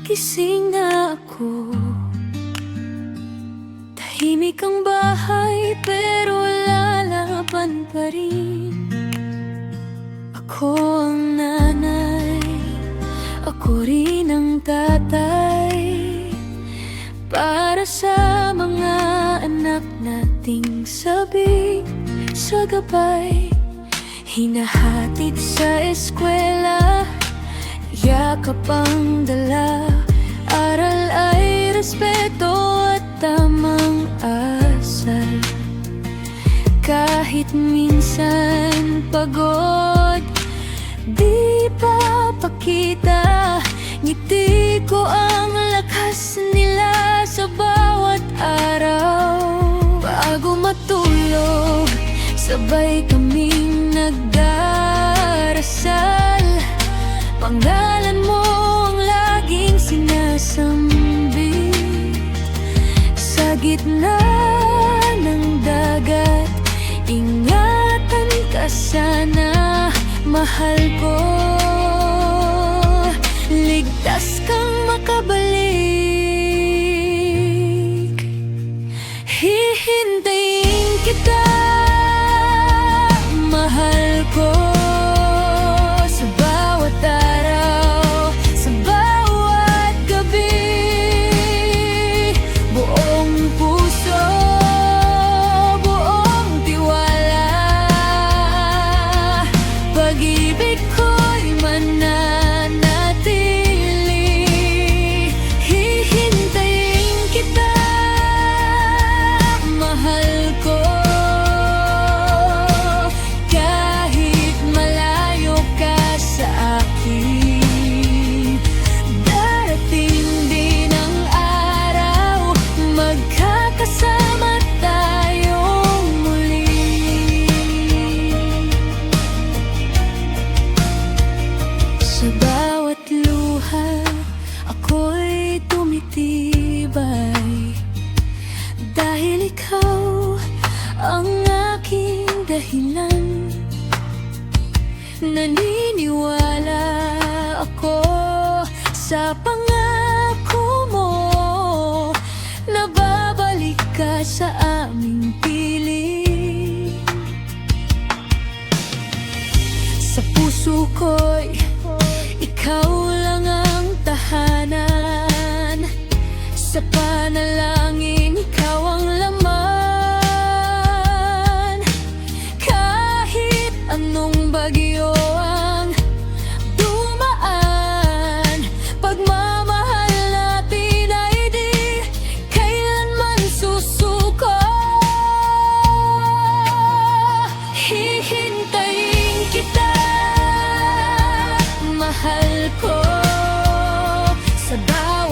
gising na ako. Tahimik ang bahay pero lalaban pa rin. Ako ang nanay, ako rin ang tatay, para sa mga anak nating sabik sa gabay. Hinahatid sa eskwela, yakap ang dala. Aral ay respeto at tamang asal. Kahit minsan pagod, di papakita. Ngiti ko ang lakas nila sa bawat araw. Bago matulog, sabay kaming nagdarasal. Pangalan mo ang laging sinasambit. Sa gitna ng dagat, ingatan ka sana, mahal ko. Ligtas kang makabalik, hihintayin kita, mahal ko. Sa bawat araw, sa bawat gabi, buong puso, buong tiwala. Pag-ibig ko'y mananatili, hihintayin kita, mahal ko. Kahit malayo ka sa akin, darating din ang araw, magkakasama tayong muli. Sa bawat luha, ako'y tumitibay, dahil ikaw ang aking dahilan. Naniniwala ako sa pangako mo, na babalik ka sa aming piling. Sa puso ko'y